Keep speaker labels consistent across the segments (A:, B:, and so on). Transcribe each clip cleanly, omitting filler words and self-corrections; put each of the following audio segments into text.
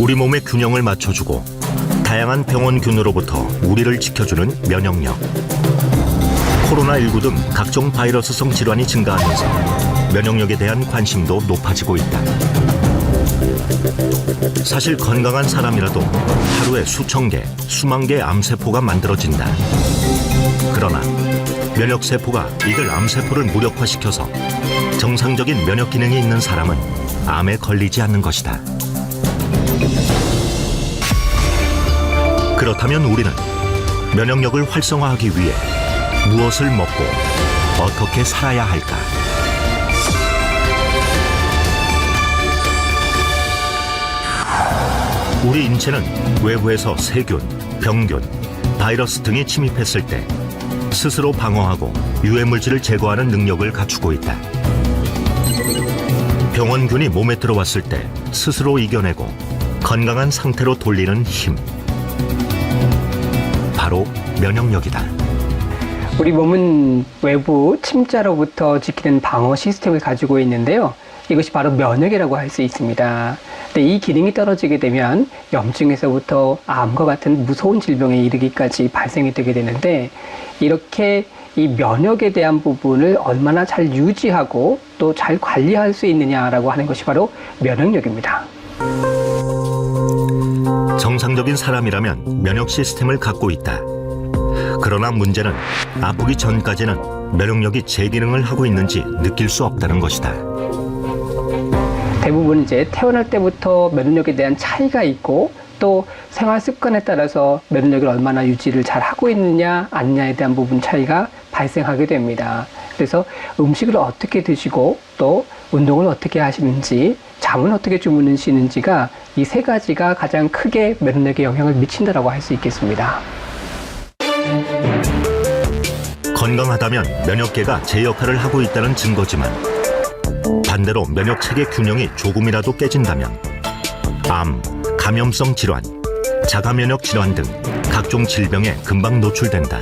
A: 우리 몸의 균형을 맞춰주고 다양한 병원균으로부터 우리를 지켜주는 면역력. 코로나19 등 각종 바이러스성 질환이 증가하면서 면역력에 대한 관심도 높아지고 있다. 사실 건강한 사람이라도 하루에 수천 개, 수만 개의 암세포가 만들어진다. 그러나 면역세포가 이들 암세포를 무력화시켜서 정상적인 면역 기능이 있는 사람은 암에 걸리지 않는 것이다. 그렇다면 우리는 면역력을 활성화하기 위해 무엇을 먹고 어떻게 살아야 할까? 우리 인체는 외부에서 세균, 병균, 바이러스 등이 침입했을 때 스스로 방어하고 유해물질을 제거하는 능력을 갖추고 있다. 병원균이 몸에 들어왔을 때 스스로 이겨내고 건강한 상태로 돌리는 힘. 바로 면역력이다.
B: 우리 몸은 외부 침자로부터 지키는 방어 시스템을 가지고 있는데요. 이것이 바로 면역이라고 할 수 있습니다. 근데 이 기능이 떨어지게 되면 염증에서부터 암과 같은 무서운 질병에 이르기까지 발생이 되게 되는데, 이렇게 이 면역에 대한 부분을 얼마나 잘 유지하고 또 잘 관리할 수 있느냐라고 하는 것이 바로 면역력입니다.
A: 정상적인 사람이라면 면역 시스템을 갖고 있다. 그러나 문제는 아프기 전까지는 면역력이 제 기능을 하고 있는지 느낄 수 없다는 것이다.
B: 대부분 이제 태어날 때부터 면역력에 대한 차이가 있고, 또 생활 습관에 따라서 면역력을 얼마나 유지를 잘 하고 있느냐 아니냐에 대한 부분 차이가 발생하게 됩니다. 그래서 음식을 어떻게 드시고 또 운동을 어떻게 하시는지, 잠은 어떻게 주무시는지가 이 세 가지가 가장 크게 면역력에 영향을 미친다라고 할 수 있겠습니다.
A: 건강하다면 면역계가 제 역할을 하고 있다는 증거지만, 반대로 면역 체계 균형이 조금이라도 깨진다면 암, 감염성 질환, 자가 면역 질환 등 각종 질병에 금방 노출된다.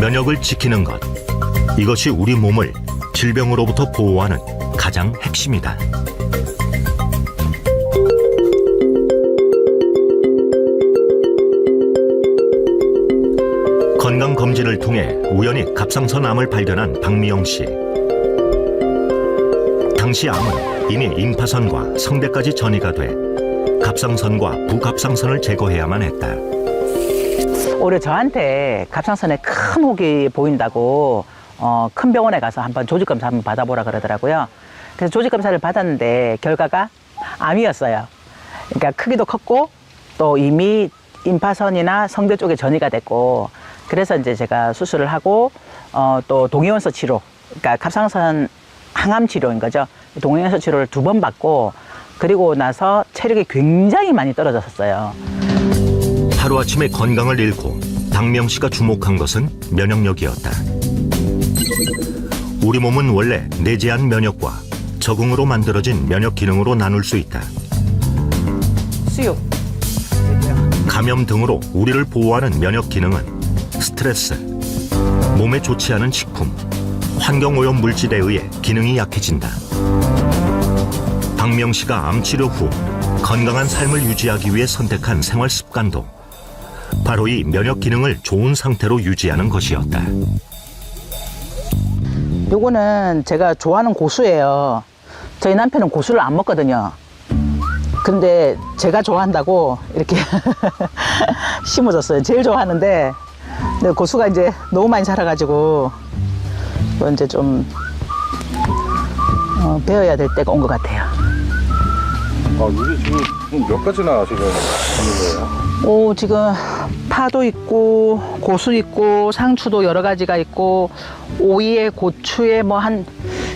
A: 면역을 지키는 것, 이것이 우리 몸을 질병으로부터 보호하는 가장 핵심이다. 건강검진을 통해 우연히 갑상선암을 발견한 박미영 씨. 당시 암은 이미 임파선과 성대까지 전이가 돼 갑상선과 부갑상선을 제거해야만 했다.
C: 올해 저한테 갑상선에 큰 혹이 보인다고 큰 병원에 가서 한번 조직검사 한번 받아보라 그러더라고요. 그래서 조직검사를 받았는데 결과가 암이었어요. 그러니까 크기도 컸고 또 이미 임파선이나 성대 쪽에 전이가 됐고, 그래서 이제 제가 수술을 하고 또 동위원소 치료, 그러니까 갑상선 항암 치료인 거죠. 동위원소 치료를 2번 받고, 그리고 나서 체력이 굉장히 많이 떨어졌었어요.
A: 하루아침에 건강을 잃고 박미영 씨가 주목한 것은 면역력이었다. 우리 몸은 원래 내재한 면역과 적응으로 만들어진 면역 기능으로 나눌 수 있다.
C: 수육.
A: 감염 등으로 우리를 보호하는 면역 기능은 스트레스, 몸에 좋지 않은 식품, 환경오염 물질에 의해 기능이 약해진다. 박미영 씨가 암 치료 후 건강한 삶을 유지하기 위해 선택한 생활 습관도 바로 이 면역 기능을 좋은 상태로 유지하는 것이었다.
C: 요거는 제가 좋아하는 고수예요. 저희 남편은 고수를 안 먹거든요. 근데 제가 좋아한다고 이렇게 심어줬어요. 제일 좋아하는데, 근데 고수가 이제 너무 많이 자라가지고 이제 좀 배워야 될 때가 온 것 같아요.
D: 이게 지금 몇 가지나 지금 있는 거예요?
C: 지금 파도 있고 고수 있고 상추도 여러 가지가 있고 오이에 고추에 뭐 한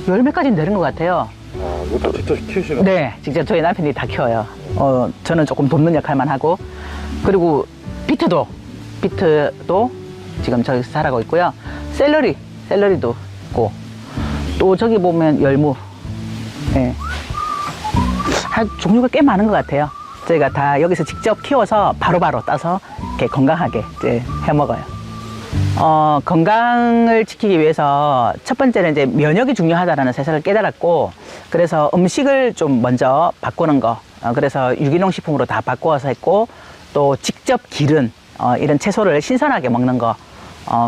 C: 10몇 가지는 되는 것 같아요.
D: 이거 다 직접 키우시는 거예요?
C: 네, 직접 저희 남편이 다 키워요. 저는 조금 돕는 역할만 하고, 그리고 비트도 지금 저기서 자라고 있고요. 샐러리도 있고, 또 저기 보면 열무, 네. 종류가 꽤 많은 것 같아요. 저희가 다 여기서 직접 키워서 바로바로 따서 이렇게 건강하게 이제 해 먹어요. 건강을 지키기 위해서 첫 번째는 이제 면역이 중요하다는 사실을 깨달았고, 그래서 음식을 좀 먼저 바꾸는 거. 그래서 유기농 식품으로 다 바꾸어서 했고, 또 직접 기른 이런 채소를 신선하게 먹는 거.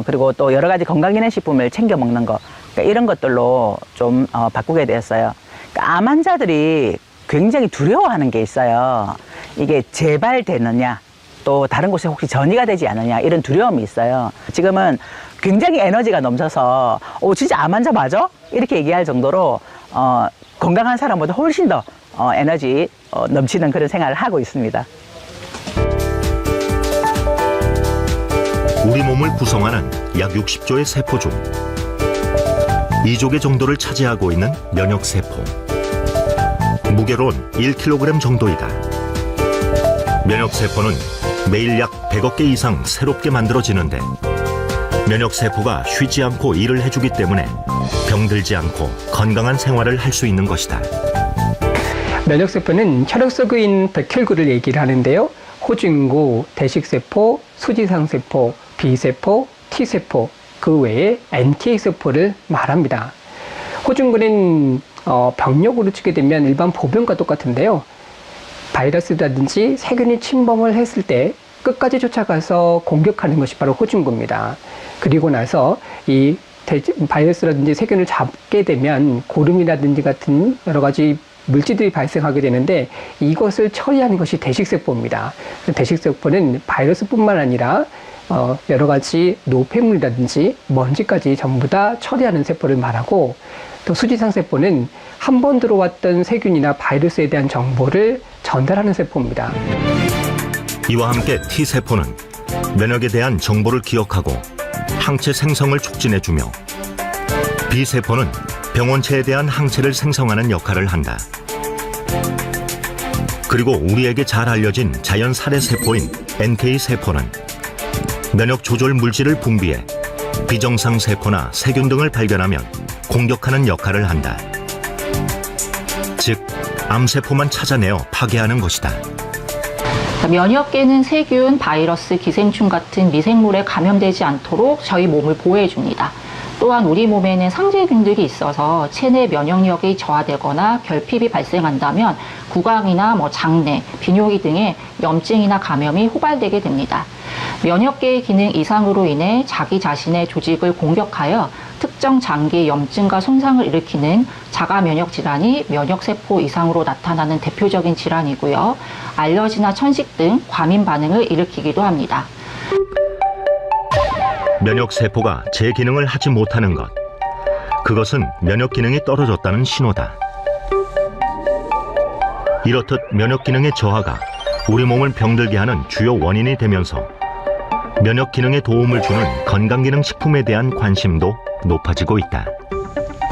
C: 그리고 또 여러 가지 건강기능식품을 챙겨 먹는 거. 그러니까 이런 것들로 좀 바꾸게 되었어요. 그러니까 암 환자들이 굉장히 두려워하는 게 있어요. 이게 재발되느냐, 또 다른 곳에 혹시 전이가 되지 않느냐, 이런 두려움이 있어요. 지금은 굉장히 에너지가 넘쳐서 진짜 암 환자 맞아? 이렇게 얘기할 정도로 건강한 사람보다 훨씬 더 에너지 넘치는 그런 생활을 하고 있습니다.
A: 우리 몸을 구성하는 약 60조의 세포 중 2조개 정도를 차지하고 있는 면역세포. 무게로는 1kg 정도이다. 면역세포는 매일 약 100억 개 이상 새롭게 만들어지는데 면역세포가 쉬지 않고 일을 해주기 때문에 병들지 않고 건강한 생활을 할 수 있는 것이다.
B: 면역세포는 혈액 속에 있는 백혈구를 얘기를 하는데요. 호중구, 대식세포, 수지상세포, B세포, T세포, 그 외에 NK세포를 말합니다. 호중구는 병력으로 치게 되면 일반 보병과 똑같은데요. 바이러스라든지 세균이 침범을 했을 때 끝까지 쫓아가서 공격하는 것이 바로 호중구입니다. 그리고 나서 이 바이러스라든지 세균을 잡게 되면 고름이라든지 같은 여러 가지 물질들이 발생하게 되는데 이것을 처리하는 것이 대식세포입니다. 대식세포는 바이러스뿐만 아니라 여러 가지 노폐물이라든지 먼지까지 전부 다 처리하는 세포를 말하고, 또 수지상세포는 한 번 들어왔던 세균이나 바이러스에 대한 정보를 전달하는 세포입니다.
A: 이와 함께 T세포는 면역에 대한 정보를 기억하고 항체 생성을 촉진해주며 B세포는 병원체에 대한 항체를 생성하는 역할을 한다. 그리고 우리에게 잘 알려진 자연 살해세포인 NK세포는 면역 조절 물질을 분비해 비정상 세포나 세균 등을 발견하면 공격하는 역할을 한다. 즉, 암세포만 찾아내어 파괴하는 것이다.
E: 면역계는 세균, 바이러스, 기생충 같은 미생물에 감염되지 않도록 저희 몸을 보호해줍니다. 또한 우리 몸에는 상재균들이 있어서 체내 면역력이 저하되거나 결핍이 발생한다면 구강이나 장내, 비뇨기 등의 염증이나 감염이 호발되게 됩니다. 면역계의 기능 이상으로 인해 자기 자신의 조직을 공격하여 특정 장기 염증과 손상을 일으키는 자가 면역 질환이 면역세포 이상으로 나타나는 대표적인 질환이고요. 알러지나 천식 등 과민 반응을 일으키기도 합니다.
A: 면역세포가 제 기능을 하지 못하는 것, 그것은 면역 기능이 떨어졌다는 신호다. 이렇듯 면역 기능의 저하가 우리 몸을 병들게 하는 주요 원인이 되면서 면역 기능에 도움을 주는 건강기능식품에 대한 관심도 높아지고 있다.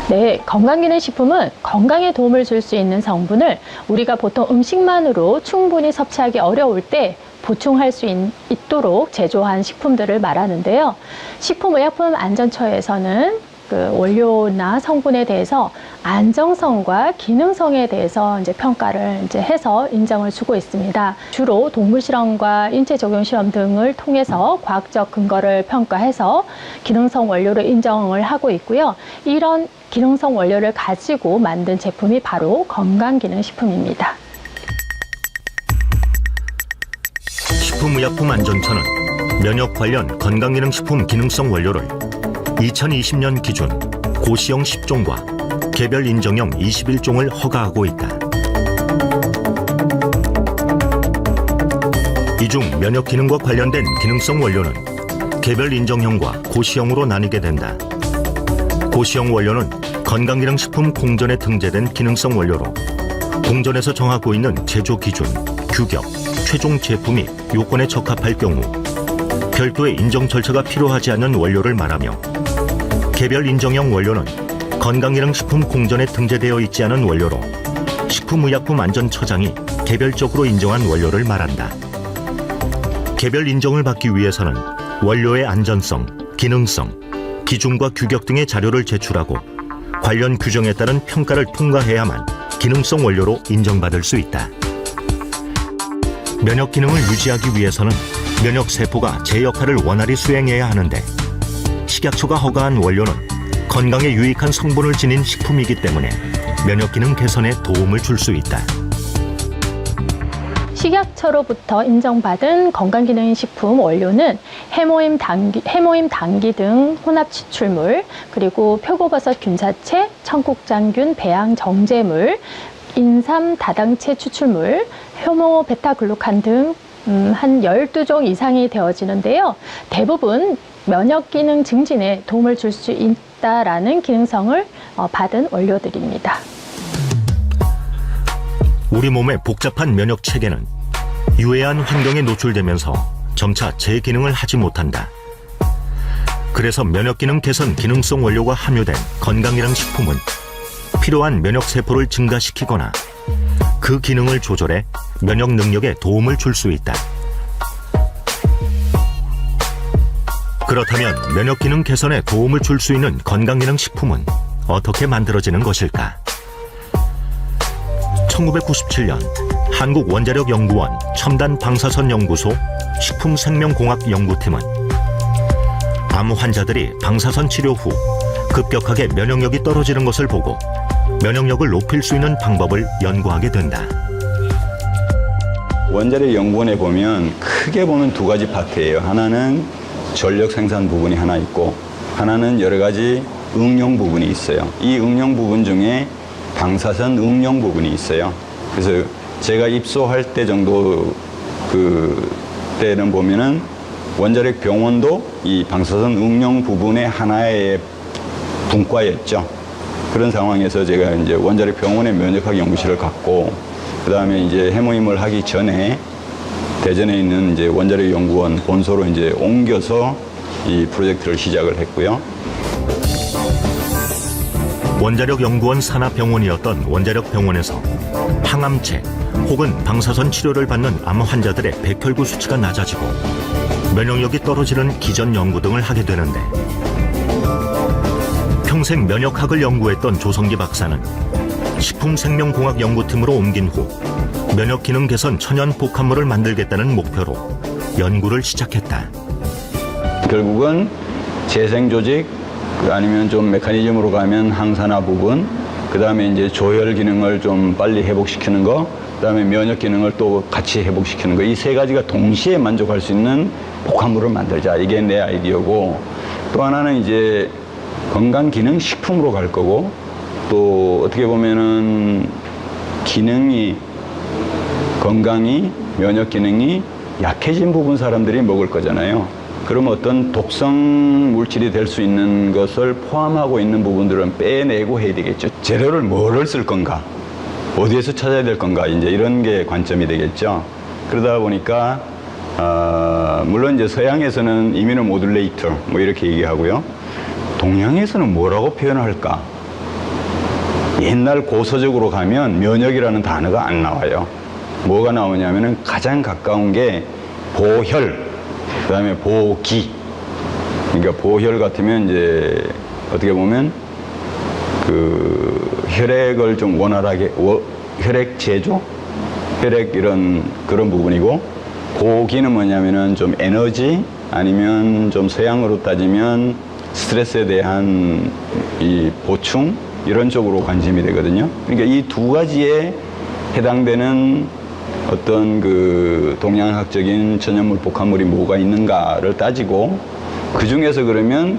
F: 네, 건강기능식품은 건강에 도움을 줄 수 있는 성분을 우리가 보통 음식만으로 충분히 섭취하기 어려울 때 보충할 수 있도록 제조한 식품들을 말하는데요. 식품의약품안전처에서는 그 원료나 성분에 대해서 안정성과 기능성에 대해서 평가를 해서 인정을 주고 있습니다. 주로 동물 실험과 인체 적용 실험 등을 통해서 과학적 근거를 평가해서 기능성 원료를 인정을 하고 있고요. 이런 기능성 원료를 가지고 만든 제품이 바로 건강기능식품입니다.
A: 식품의약품안전처는 면역 관련 건강기능식품 기능성 원료를 2020년 기준 고시형 10종과 개별 인정형 21종을 허가하고 있다. 이 중 면역 기능과 관련된 기능성 원료는 개별 인정형과 고시형으로 나뉘게 된다. 고시형 원료는 건강기능식품 공전에 등재된 기능성 원료로 공전에서 정하고 있는 제조 기준, 규격, 최종 제품이 요건에 적합할 경우 별도의 인정 절차가 필요하지 않는 원료를 말하며, 개별 인정형 원료는 건강기능식품 공전에 등재되어 있지 않은 원료로 식품의약품안전처장이 개별적으로 인정한 원료를 말한다. 개별 인정을 받기 위해서는 원료의 안전성, 기능성, 기준과 규격 등의 자료를 제출하고 관련 규정에 따른 평가를 통과해야만 기능성 원료로 인정받을 수 있다. 면역 기능을 유지하기 위해서는 면역세포가 제 역할을 원활히 수행해야 하는데, 식약처가 허가한 원료는 건강에 유익한 성분을 지닌 식품이기 때문에 면역 기능 개선에 도움을 줄 수 있다.
F: 식약처로부터 인정받은 건강기능식품 원료는 해모임 당기 등 혼합 추출물, 그리고 표고버섯 균사체, 청국장균 배양 정제물, 인삼 다당체 추출물, 효모 베타글루칸 등 한 12종 이상이 되어지는데요. 대부분 면역 기능 증진에 도움을 줄 수 있다라는 기능성을 받은 원료들입니다.
A: 우리 몸의 복잡한 면역 체계는 유해한 환경에 노출되면서 점차 제 기능을 하지 못한다. 그래서 면역 기능 개선 기능성 원료가 함유된 건강기능 식품은 필요한 면역 세포를 증가시키거나 그 기능을 조절해 면역 능력에 도움을 줄 수 있다. 그렇다면 면역 기능 개선에 도움을 줄 수 있는 건강기능 식품은 어떻게 만들어지는 것일까? 1997년 한국원자력연구원 첨단방사선연구소 식품생명공학연구팀은 암 환자들이 방사선 치료 후 급격하게 면역력이 떨어지는 것을 보고 면역력을 높일 수 있는 방법을 연구하게 된다.
G: 원자력 연구원에 보면 크게 보면 두 가지 파트예요. 하나는 전력 생산 부분이 하나 있고, 하나는 여러 가지 응용 부분이 있어요. 이 응용 부분 중에 방사선 응용 부분이 있어요. 그래서 제가 입소할 때 정도 때는 보면은 원자력 병원도 이 방사선 응용 부분의 하나의 분과였죠. 그런 상황에서 제가 이제 원자력 병원의 면역학 연구실을 갖고, 그 다음에 이제 해모임을 하기 전에 대전에 있는 이제 원자력 연구원 본소로 이제 옮겨서 이 프로젝트를 시작을 했고요.
A: 원자력 연구원 산하병원이었던 원자력 병원에서 항암체 혹은 방사선 치료를 받는 암 환자들의 백혈구 수치가 낮아지고 면역력이 떨어지는 기전 연구 등을 하게 되는데, 평생 면역학을 연구했던 조성기 박사는 식품생명공학 연구팀으로 옮긴 후 면역 기능 개선 천연 복합물을 만들겠다는 목표로 연구를 시작했다.
G: 결국은 재생조직, 아니면 좀 메커니즘으로 가면 항산화 부분, 그 다음에 이제 조혈 기능을 좀 빨리 회복시키는 거, 그 다음에 면역 기능을 또 같이 회복시키는 거, 이 세 가지가 동시에 만족할 수 있는 복합물을 만들자. 이게 내 아이디어고, 또 하나는 이제 건강기능식품으로 갈 거고, 또 어떻게 보면은 기능이, 건강이, 면역 기능이 약해진 부분 사람들이 먹을 거잖아요. 그럼 어떤 독성 물질이 될 수 있는 것을 포함하고 있는 부분들은 빼내고 해야 되겠죠. 재료를 뭐를 쓸 건가? 어디에서 찾아야 될 건가? 이제 이런 게 관점이 되겠죠. 그러다 보니까, 물론 이제 서양에서는 이뮤노 모듈레이터 뭐 이렇게 얘기하고요. 동양에서는 뭐라고 표현할까? 옛날 고서적으로 가면 면역이라는 단어가 안 나와요. 뭐가 나오냐면은 가장 가까운 게 보혈, 그 다음에 보기. 그러니까 보혈 같으면 이제 어떻게 보면 그 혈액을 좀 원활하게, 혈액 제조? 혈액 그런 부분이고, 보기는 뭐냐면은 좀 에너지, 아니면 좀 서양으로 따지면 스트레스에 대한 이 보충, 이런 쪽으로 관심이 되거든요. 그러니까 이 두 가지에 해당되는 어떤 그 동양학적인 천연물 복합물이 뭐가 있는가를 따지고, 그 중에서 그러면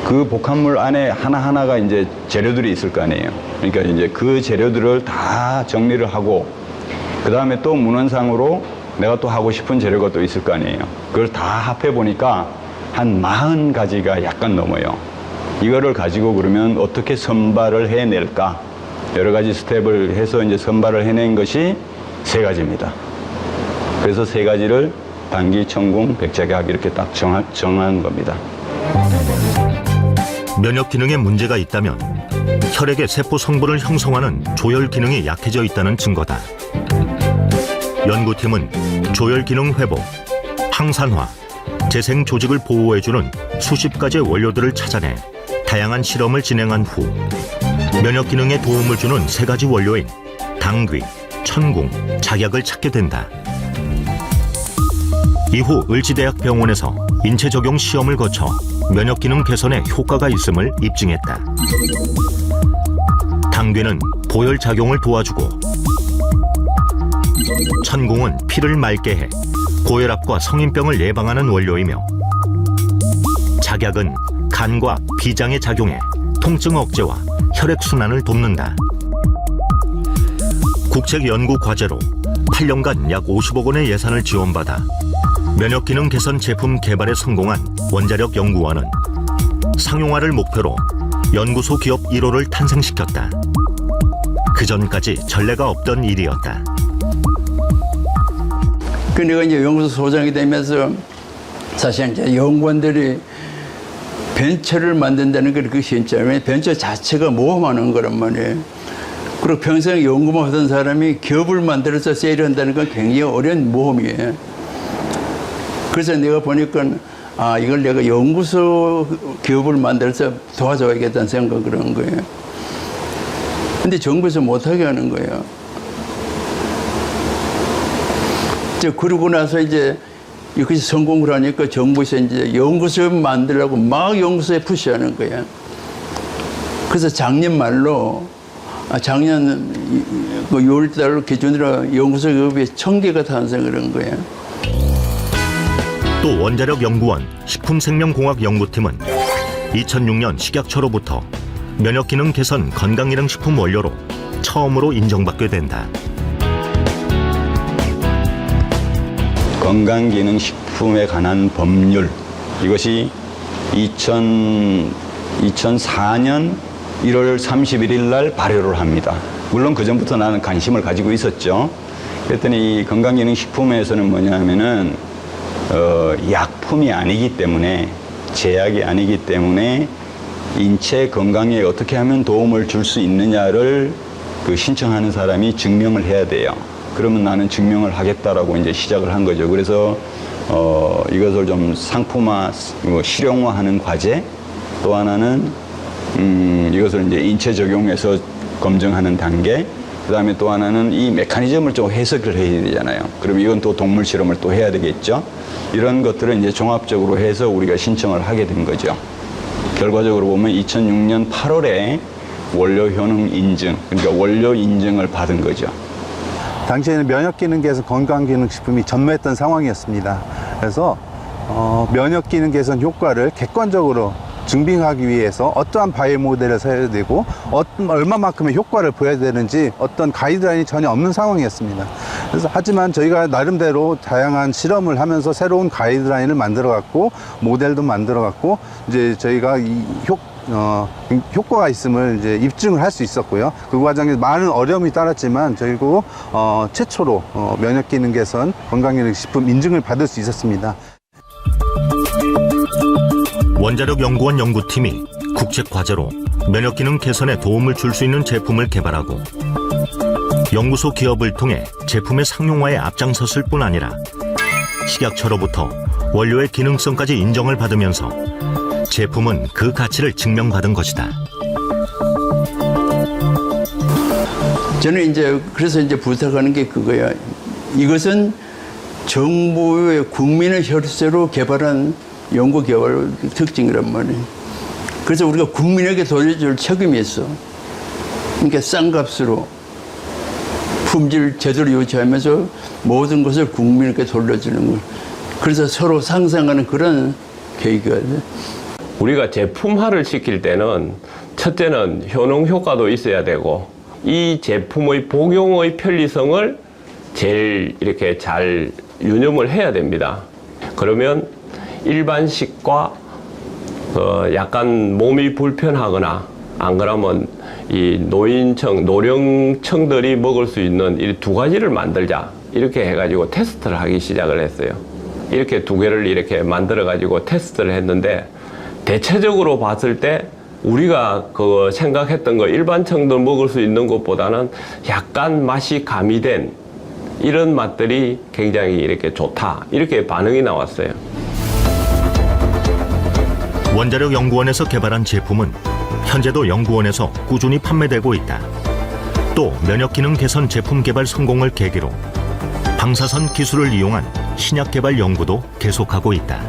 G: 그 복합물 안에 하나하나가 이제 재료들이 있을 거 아니에요. 그러니까 이제 그 재료들을 다 정리를 하고, 그 다음에 또 문헌상으로 내가 또 하고 싶은 재료가 또 있을 거 아니에요. 그걸 다 합해 보니까 한 40가지가 약간 넘어요. 이거를 가지고 그러면 어떻게 선발을 해낼까? 여러 가지 스텝을 해서 이제 선발을 해낸 것이 3가지입니다. 그래서 3가지를 당기, 천궁, 백작약 이렇게 딱 정한 겁니다.
A: 면역 기능에 문제가 있다면 혈액의 세포 성분을 형성하는 조혈 기능이 약해져 있다는 증거다. 연구팀은 조혈 기능 회복, 항산화, 재생 조직을 보호해주는 수십 가지의 원료들을 찾아내 다양한 실험을 진행한 후 면역 기능에 도움을 주는 3가지 원료인 당귀, 천궁, 작약을 찾게 된다. 이후 을지대학병원에서 인체 적용 시험을 거쳐 면역 기능 개선에 효과가 있음을 입증했다. 당귀는 보혈 작용을 도와주고 천공은 피를 맑게 해 고혈압과 성인병을 예방하는 원료이며 작약은 간과 비장에 작용해 통증 억제와 혈액순환을 돕는다. 국책연구 과제로 8년간 약 50억 원의 예산을 지원받아 면역기능 개선 제품 개발에 성공한 원자력 연구원은 상용화를 목표로 연구소 기업 1호를 탄생시켰다. 그 전까지 전례가 없던 일이었다.
H: 그 내가 이제 연구소 소장이 되면서 사실 이제 연구원들이 벤처를 만든다는 게 그렇게 쉽지 않아요. 벤처 자체가 모험하는 거란 말이에요. 그리고 평생 연구만 하던 사람이 기업을 만들어서 세일한다는 건 굉장히 어려운 모험이에요. 그래서 내가 보니까 이걸 내가 연구소 기업을 만들어서 도와줘야겠다는 생각을 한 거예요. 근데 정부에서 못하게 하는 거예요. 그러고 나서 이제 이것이 성공을 하니까 정부에서 이제 연구소 만들려고 막 연구소에 푸시하는 거야. 그래서 작년 말로, 작년 6월달 기준으로 연구소 기업이 1000개가 탄생을 한 거야.
A: 또 원자력 연구원 식품생명공학 연구팀은 2006년 식약처로부터 면역기능 개선 건강기능식품 원료로 처음으로 인정받게 된다.
G: 건강기능식품에 관한 법률, 이것이 2004년 1월 31일 날 발효를 합니다. 물론 그 전부터 나는 관심을 가지고 있었죠. 그랬더니 이 건강기능식품에서는 뭐냐면은 약품이 아니기 때문에, 제약이 아니기 때문에 인체 건강에 어떻게 하면 도움을 줄 수 있느냐를 그 신청하는 사람이 증명을 해야 돼요. 그러면 나는 증명을 하겠다라고 이제 시작을 한 거죠. 그래서 이것을 좀 상품화, 실용화하는 과제, 또 하나는 이것을 이제 인체 적용해서 검증하는 단계, 그다음에 또 하나는 이 메커니즘을 좀 해석을 해야 되잖아요. 그럼 이건 또 동물 실험을 또 해야 되겠죠. 이런 것들을 이제 종합적으로 해서 우리가 신청을 하게 된 거죠. 결과적으로 보면 2006년 8월에 원료 효능 인증, 그러니까 원료 인증을 받은 거죠.
I: 당시에는 면역기능 개선 건강기능식품이 전무했던 상황이었습니다. 그래서 면역기능 개선 효과를 객관적으로 증빙하기 위해서 어떠한 바이오 모델을 써야 되고 얼마만큼의 효과를 보여야 되는지 어떤 가이드라인이 전혀 없는 상황이었습니다. 그래서 하지만 저희가 나름대로 다양한 실험을 하면서 새로운 가이드라인을 만들어갔고 모델도 만들어갔고 이제 저희가 효과가 있음을 이제 입증을 할 수 있었고요. 그 과정에 많은 어려움이 따랐지만 저희도 최초로 면역기능 개선 건강기능식품 인증을 받을 수 있었습니다.
A: 원자력 연구원 연구팀이 국책 과제로 면역기능 개선에 도움을 줄 수 있는 제품을 개발하고 연구소 기업을 통해 제품의 상용화에 앞장섰을 뿐 아니라 식약처로부터 원료의 기능성까지 인정을 받으면서 제품은 그 가치를 증명받은 것이다.
H: 저는 이제 그래서 이제 부탁하는 게 그거야. 이것은 정부의 국민의 혈세로 개발한 연구 개발 특징이란 말이에요. 그래서 우리가 국민에게 돌려줄 책임이 있어. 그러니까 싼 값으로 품질 제대로 유지하면서 모든 것을 국민에게 돌려주는 거. 그래서 서로 상생하는 그런 계기가 돼.
J: 우리가 제품화를 시킬 때는 첫째는 효능 효과도 있어야 되고 이 제품의 복용의 편리성을 제일 이렇게 잘 유념을 해야 됩니다. 그러면 일반식과 약간 몸이 불편하거나 안 그러면 이 노령층들이 먹을 수 있는 이 두 가지를 만들자 이렇게 해가지고 테스트를 하기 시작을 했어요. 이렇게 두 개를 이렇게 만들어 가지고 테스트를 했는데 대체적으로 봤을 때 우리가 그 생각했던 거 일반층들 먹을 수 있는 것보다는 약간 맛이 가미된 이런 맛들이 굉장히 이렇게 좋다 이렇게 반응이 나왔어요.
A: 원자력 연구원에서 개발한 제품은 현재도 연구원에서 꾸준히 판매되고 있다. 또 면역기능 개선 제품 개발 성공을 계기로 방사선 기술을 이용한 신약 개발 연구도 계속하고 있다.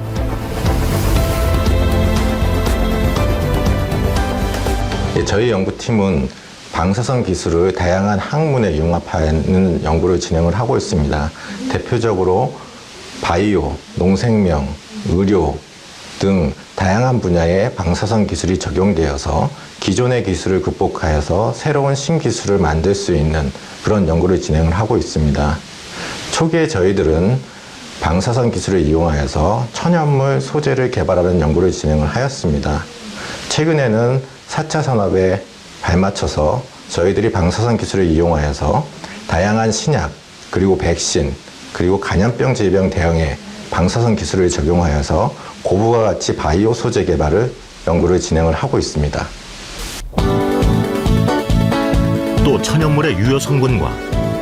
K: 저희 연구팀은 방사선 기술을 다양한 학문에 융합하는 연구를 진행을 하고 있습니다. 대표적으로 바이오, 농생명, 의료 등 다양한 분야에 방사선 기술이 적용되어서 기존의 기술을 극복하여서 새로운 신기술을 만들 수 있는 그런 연구를 진행을 하고 있습니다. 초기에 저희들은 방사선 기술을 이용하여서 천연물 소재를 개발하는 연구를 진행을 하였습니다. 최근에는 4차 산업에 발맞춰서 저희들이 방사선 기술을 이용하여서 다양한 신약, 그리고 백신, 그리고 간염병 질병 대응에 방사선 기술을 적용하여서 고부가 가치 바이오 소재 개발을 연구를 진행을 하고 있습니다.
A: 또 천연물의 유효 성분과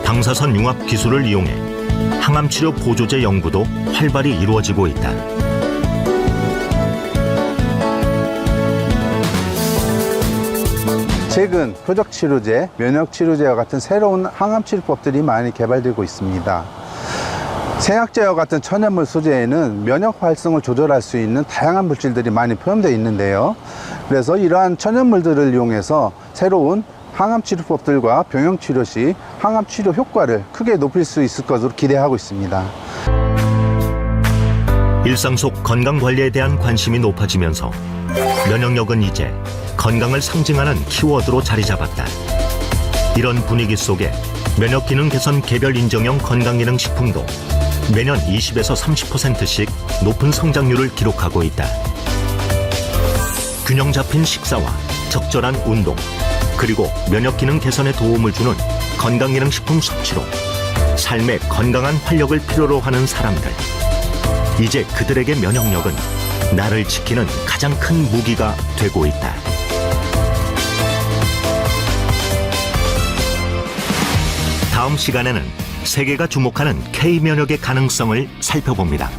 A: 방사선 융합 기술을 이용해 항암 치료 보조제 연구도 활발히 이루어지고 있다.
I: 최근 표적치료제, 면역치료제와 같은 새로운 항암치료법들이 많이 개발되고 있습니다. 생약제와 같은 천연물 소재에는 면역 활성을 조절할 수 있는 다양한 물질들이 많이 포함되어 있는데요. 그래서 이러한 천연물들을 이용해서 새로운 항암치료법들과 병용치료 시 항암치료 효과를 크게 높일 수 있을 것으로 기대하고 있습니다.
A: 일상 속 건강관리에 대한 관심이 높아지면서 면역력은 이제 건강을 상징하는 키워드로 자리 잡았다. 이런 분위기 속에 면역기능 개선 개별 인정형 건강기능식품도 매년 20에서 30%씩 높은 성장률을 기록하고 있다. 균형 잡힌 식사와 적절한 운동, 그리고 면역기능 개선에 도움을 주는 건강기능식품 섭취로 삶의 건강한 활력을 필요로 하는 사람들. 이제 그들에게 면역력은 나를 지키는 가장 큰 무기가 되고 있다. 다음 시간에는 세계가 주목하는 K 면역의 가능성을 살펴봅니다.